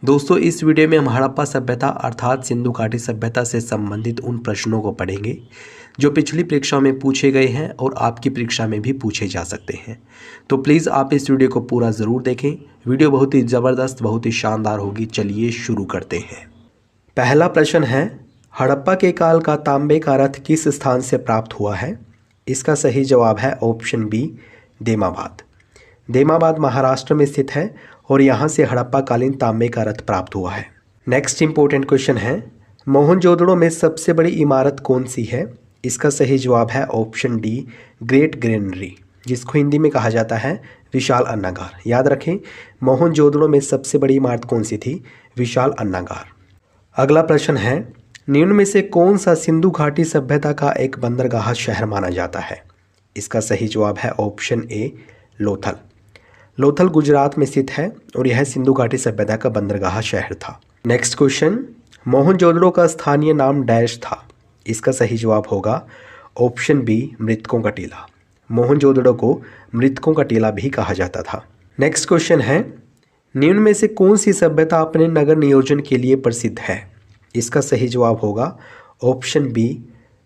दोस्तों इस वीडियो में हम हड़प्पा सभ्यता अर्थात सिंधु घाटी सभ्यता से संबंधित उन प्रश्नों को पढ़ेंगे जो पिछली परीक्षा में पूछे गए हैं और आपकी परीक्षा में भी पूछे जा सकते हैं। तो प्लीज़ आप इस वीडियो को पूरा ज़रूर देखें। वीडियो बहुत ही ज़बरदस्त, बहुत ही शानदार होगी। चलिए शुरू करते हैं। पहला प्रश्न है, हड़प्पा के काल का तांबे का रथ किस स्थान से प्राप्त हुआ है? इसका सही जवाब है ऑप्शन बी, देमाबाद। देमाबाद महाराष्ट्र में स्थित है और यहाँ से हड़प्पा कालीन तांबे का रथ प्राप्त हुआ है। नेक्स्ट इंपॉर्टेंट क्वेश्चन है, मोहनजोदड़ो में सबसे बड़ी इमारत कौन सी है? इसका सही जवाब है ऑप्शन डी, ग्रेट ग्रेनरी, जिसको हिंदी में कहा जाता है विशाल अन्नागार। याद रखें, मोहनजोदड़ो में सबसे बड़ी इमारत कौन सी थी? विशाल अन्नागार। अगला प्रश्न है, निम्न में से कौन सा सिंधु घाटी सभ्यता का एक बंदरगाह शहर माना जाता है? इसका सही जवाब है ऑप्शन ए, लोथल। लोथल गुजरात में स्थित है और यह सिंधु घाटी सभ्यता का बंदरगाह शहर था। नेक्स्ट क्वेश्चन, मोहनजोदड़ो का स्थानीय नाम डैश था? इसका सही जवाब होगा ऑप्शन बी, मृतकों का टीला। मोहनजोदड़ो को मृतकों का टीला भी कहा जाता था। नेक्स्ट क्वेश्चन है, निम्न में से कौन सी सभ्यता अपने नगर नियोजन के लिए प्रसिद्ध है? इसका सही जवाब होगा ऑप्शन बी,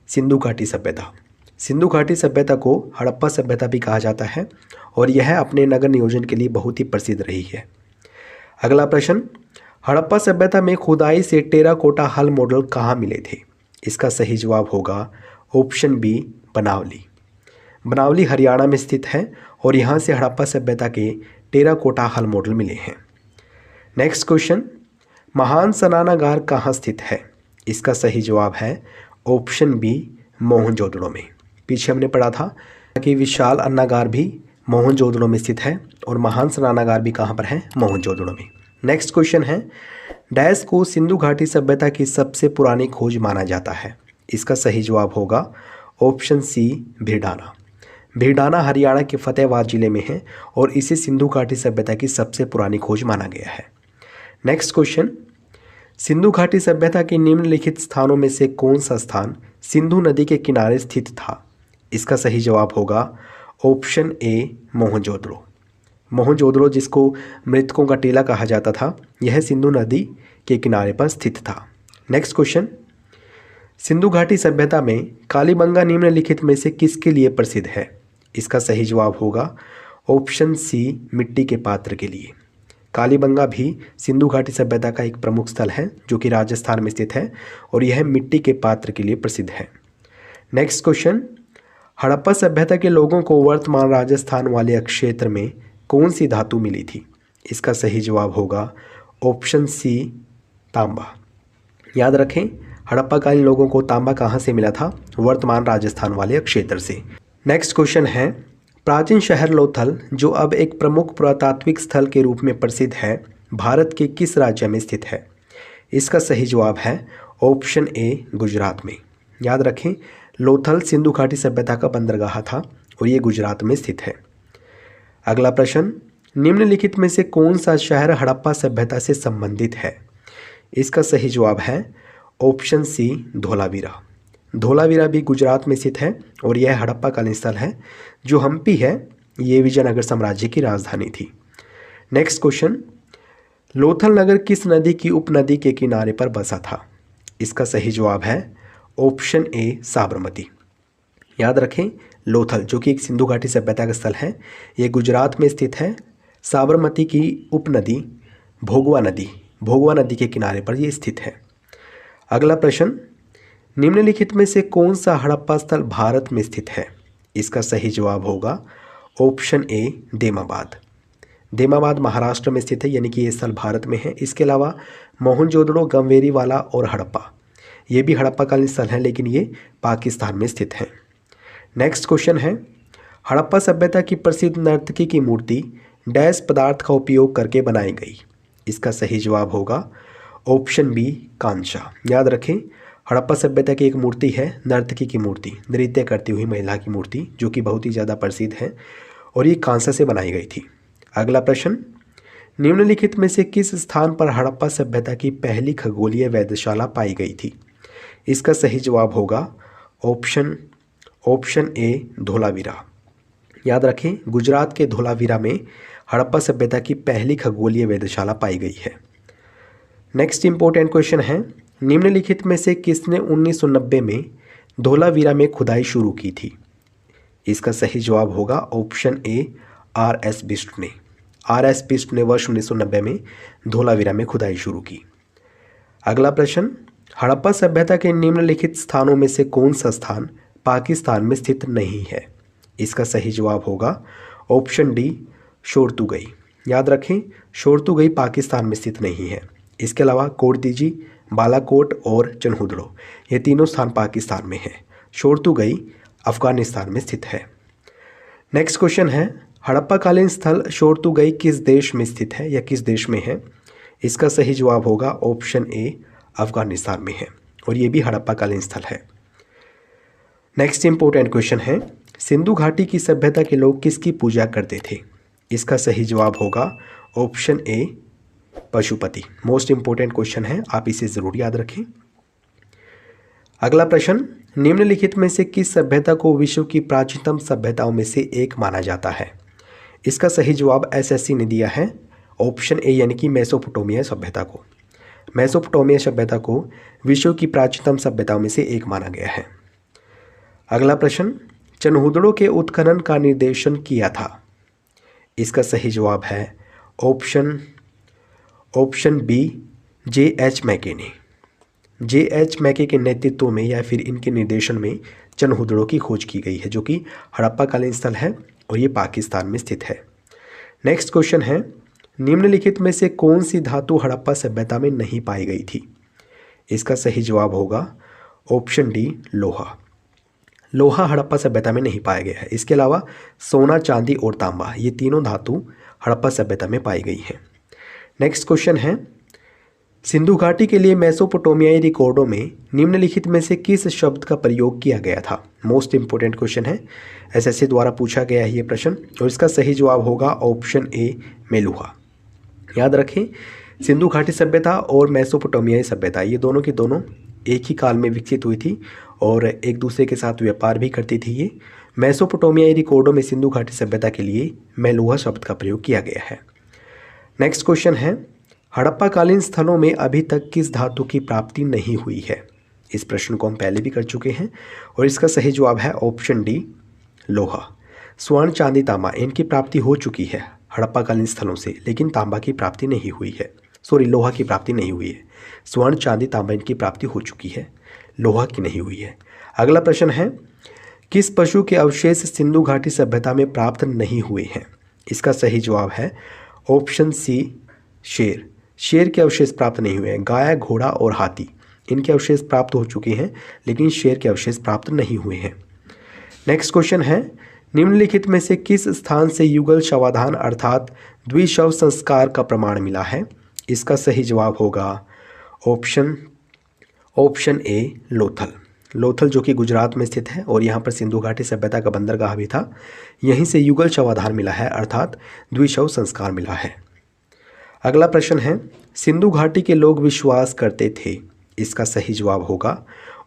सिंधु घाटी सभ्यता। सिंधु घाटी सभ्यता को हड़प्पा सभ्यता भी कहा जाता है और यह अपने नगर नियोजन के लिए बहुत ही प्रसिद्ध रही है। अगला प्रश्न, हड़प्पा सभ्यता में खुदाई से टेराकोटा हल मॉडल कहाँ मिले थे? इसका सही जवाब होगा ऑप्शन बी, बनावली। बनावली हरियाणा में स्थित है और यहाँ से हड़प्पा सभ्यता के टेराकोटा हल मॉडल मिले हैं। नेक्स्ट क्वेश्चन, महान स्नानागार कहाँ स्थित है? इसका सही जवाब है ऑप्शन बी, मोहनजोदड़ो में। पीछे हमने पढ़ा था कि विशाल अन्नागार भी मोहनजोदड़ो में स्थित है और महान स्नानागार भी कहाँ पर है? मोहनजोदड़ो में। नेक्स्ट क्वेश्चन है, डैश को सिंधु घाटी सभ्यता की सबसे पुरानी खोज माना जाता है? इसका सही जवाब होगा ऑप्शन सी, भीड़ाना। भीड़ाना हरियाणा के फतेहाबाद जिले में है और इसे सिंधु घाटी सभ्यता की सबसे पुरानी खोज माना गया है। नेक्स्ट क्वेश्चन, सिंधु घाटी सभ्यता के निम्नलिखित स्थानों में से कौन सा स्थान सिंधु नदी के किनारे स्थित था? इसका सही जवाब होगा ऑप्शन ए, मोहनजोदड़ो। मोहनजोदड़ो, जिसको मृतकों का टीला कहा जाता था, यह सिंधु नदी के किनारे पर स्थित था। नेक्स्ट क्वेश्चन, सिंधु घाटी सभ्यता में कालीबंगा निम्नलिखित में से किसके लिए प्रसिद्ध है? इसका सही जवाब होगा ऑप्शन सी, मिट्टी के पात्र के लिए। कालीबंगा भी सिंधु घाटी सभ्यता का एक प्रमुख स्थल है जो कि राजस्थान में स्थित है और यह मिट्टी के पात्र के लिए प्रसिद्ध है। नेक्स्ट क्वेश्चन, हड़प्पा सभ्यता के लोगों को वर्तमान राजस्थान वाले क्षेत्र में कौन सी धातु मिली थी? इसका सही जवाब होगा ऑप्शन सी, तांबा। याद रखें, हड़प्पाकालीन लोगों को तांबा कहाँ से मिला था? वर्तमान राजस्थान वाले क्षेत्र से। नेक्स्ट क्वेश्चन है, प्राचीन शहर लोथल, जो अब एक प्रमुख पुरातात्विक स्थल के रूप में प्रसिद्ध है, भारत के किस राज्य में स्थित है? इसका सही जवाब है ऑप्शन ए, गुजरात में। याद रखें, लोथल सिंधु घाटी सभ्यता का बंदरगाह था और ये गुजरात में स्थित है। अगला प्रश्न, निम्नलिखित में से कौन सा शहर हड़प्पा सभ्यता से संबंधित है? इसका सही जवाब है ऑप्शन सी, धोलावीरा। धोलावीरा भी गुजरात में स्थित है और यह हड़प्पा कालीन स्थल है। जो हम्पी है, ये विजयनगर साम्राज्य की राजधानी थी। नेक्स्ट क्वेश्चन, लोथल नगर किस नदी की उपनदी के किनारे पर बसा था? इसका सही जवाब है ऑप्शन ए, साबरमती। याद रखें, लोथल, जो कि एक सिंधु घाटी सभ्यता का स्थल है, ये गुजरात में स्थित है। साबरमती की उपनदी भोगवा नदी के किनारे पर ये स्थित है। अगला प्रश्न, निम्नलिखित में से कौन सा हड़प्पा स्थल भारत में स्थित है? इसका सही जवाब होगा ऑप्शन ए, देमाबाद। देमाबाद महाराष्ट्र में स्थित है, यानी कि ये स्थल भारत में है। इसके अलावा मोहनजोदड़ो, गंवेरीवाला और हड़प्पा, ये भी हड़प्पाकालीन स्थल हैं, लेकिन ये पाकिस्तान में स्थित हैं। नेक्स्ट क्वेश्चन है, हड़प्पा सभ्यता की प्रसिद्ध नर्तकी की मूर्ति डैश पदार्थ का उपयोग करके बनाई गई? इसका सही जवाब होगा ऑप्शन बी, कांचा। याद रखें, हड़प्पा सभ्यता की एक मूर्ति है, नर्तकी की मूर्ति, नृत्य करती हुई महिला की मूर्ति, जो कि बहुत ही ज़्यादा प्रसिद्ध है और ये कांसा से बनाई गई थी। अगला प्रश्न, निम्नलिखित में से किस स्थान पर हड़प्पा सभ्यता की पहली खगोलीय वेधशाला पाई गई थी? इसका सही जवाब होगा ऑप्शन ए, धोलावीरा। याद रखें, गुजरात के धोलावीरा में हड़प्पा सभ्यता की पहली खगोलीय वेधशाला पाई गई है। नेक्स्ट इंपॉर्टेंट क्वेश्चन है, निम्नलिखित में से किसने 1990 में धोलावीरा में खुदाई शुरू की थी? इसका सही जवाब होगा ऑप्शन ए आर.एस. बिष्ट ने। आर.एस. बिष्ट ने वर्ष 1990 में धोलावीरा में खुदाई शुरू की। अगला प्रश्न, हड़प्पा सभ्यता के निम्नलिखित स्थानों में से कौन सा स्थान पाकिस्तान में स्थित नहीं है? इसका सही जवाब होगा ऑप्शन डी शोरतुगई। याद रखें, शोरतुगई पाकिस्तान में स्थित नहीं है। इसके अलावा कोटदीजी, बालाकोट और चनहुदड़ो ये तीनों स्थान पाकिस्तान में हैं। शोरतुगई अफगानिस्तान में स्थित है। नेक्स्ट क्वेश्चन है, हड़प्पाकालीन स्थल शोरतुगई किस देश में स्थित है या किस देश में है? इसका सही जवाब होगा ऑप्शन ए अफगानिस्तान में है और ये भी हड़प्पाकालीन स्थल है। नेक्स्ट इंपॉर्टेंट क्वेश्चन है, सिंधु घाटी की सभ्यता के लोग किसकी पूजा करते थे? इसका सही जवाब होगा option A Pashupati. Most important question है, आप इसे ज़रूर याद रखें। अगला प्रश्न, निम्नलिखित में से किस सभ्यता को विश्व की प्राचीनतम सभ्यताओं में से एक माना जाता है? इसका सही जवाब एसएससी ने दिया है ऑप्शन ए यानी कि मेसोपोटामिया सभ्यता को। मेसोपोटामिया सभ्यता को विश्व की प्राचीनतम सभ्यताओं में से एक माना गया है। अगला प्रश्न, चनहुदड़ो के उत्खनन का निर्देशन किया था? इसका सही जवाब है ऑप्शन बी जे.एच. मैके ने। जे.एच. मैके के नेतृत्व में या फिर इनके निर्देशन में चनहुदड़ो की खोज की गई है, जो कि हड़प्पाकालीन स्थल है और ये पाकिस्तान में स्थित है। नेक्स्ट क्वेश्चन है, निम्नलिखित में से कौन सी धातु हड़प्पा सभ्यता में नहीं पाई गई थी? इसका सही जवाब होगा ऑप्शन डी लोहा। लोहा हड़प्पा सभ्यता में नहीं पाया गया है। इसके अलावा सोना, चांदी और तांबा ये तीनों धातु हड़प्पा सभ्यता में पाई गई हैं। नेक्स्ट क्वेश्चन है, सिंधु घाटी के लिए मेसोपोटामियाई रिकॉर्डों में निम्नलिखित में से किस शब्द का प्रयोग किया गया था? मोस्ट इंपोर्टेंट क्वेश्चन है, एसएससी द्वारा पूछा गया है ये प्रश्न और इसका सही जवाब होगा ऑप्शन ए मेलुहा। याद रखें, सिंधु घाटी सभ्यता और मेसोपोटामियाई सभ्यता ये दोनों की दोनों एक ही काल में विकसित हुई थी और एक दूसरे के साथ व्यापार भी करती थी। ये मेसोपोटामियाई रिकॉर्डों में सिंधु घाटी सभ्यता के लिए मेलुहा शब्द का प्रयोग किया गया है। नेक्स्ट क्वेश्चन है, हड़प्पाकालीन स्थलों में अभी तक किस धातु की प्राप्ति नहीं हुई है? इस प्रश्न को हम पहले भी कर चुके हैं और इसका सही जवाब है ऑप्शन डी लोहा। स्वर्ण, चांदी, तांबा इनकी प्राप्ति हो चुकी है हड़प्पाकालीन स्थलों से, लेकिन तांबा की प्राप्ति नहीं हुई है। लोहा की प्राप्ति नहीं हुई है। स्वर्ण, चांदी, तांबा इनकी प्राप्ति हो चुकी है, लोहा की नहीं हुई है। अगला प्रश्न है, किस पशु के अवशेष सिंधु घाटी सभ्यता में प्राप्त नहीं हुए हैं? इसका सही जवाब है ऑप्शन सी शेर। शेर के अवशेष प्राप्त नहीं हुए हैं। गाय, घोड़ा और हाथी इनके अवशेष प्राप्त हो चुके हैं, लेकिन शेर के अवशेष प्राप्त नहीं हुए हैं। नेक्स्ट क्वेश्चन है, निम्नलिखित में से किस स्थान से युगल शवाधान अर्थात द्विशव संस्कार का प्रमाण मिला है? इसका सही जवाब होगा ऑप्शन ए लोथल। लोथल जो कि गुजरात में स्थित है और यहाँ पर सिंधु घाटी सभ्यता का बंदरगाह भी था। यहीं से युगल शवाधान मिला है अर्थात द्विशव संस्कार मिला है। अगला प्रश्न है, सिंधु घाटी के लोग विश्वास करते थे? इसका सही जवाब होगा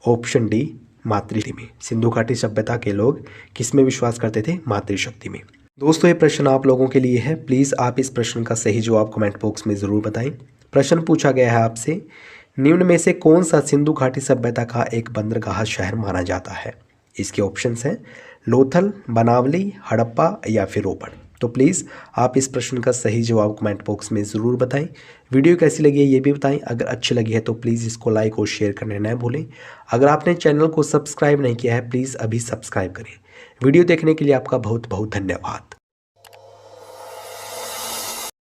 ऑप्शन डी मातृशक्ति में। सिंधु घाटी सभ्यता के लोग किस में विश्वास करते थे? मातृशक्ति में। दोस्तों, ये प्रश्न आप लोगों के लिए है। प्लीज़ आप इस प्रश्न का सही जवाब कमेंट बॉक्स में ज़रूर बताएं। प्रश्न पूछा गया है आपसे, निम्न में से कौन सा सिंधु घाटी सभ्यता का एक बंदरगाह शहर माना जाता है? इसके ऑप्शंस हैं लोथल, बनावली, हड़प्पा या फिर रोपड़। तो प्लीज़ आप इस प्रश्न का सही जवाब कमेंट बॉक्स में ज़रूर बताएं। वीडियो कैसी लगी है ये भी बताएं। अगर अच्छी लगी है तो प्लीज़ इसको लाइक और शेयर करने न भूलें। अगर आपने चैनल को सब्सक्राइब नहीं किया है प्लीज़ अभी सब्सक्राइब करें। वीडियो देखने के लिए आपका बहुत बहुत धन्यवाद।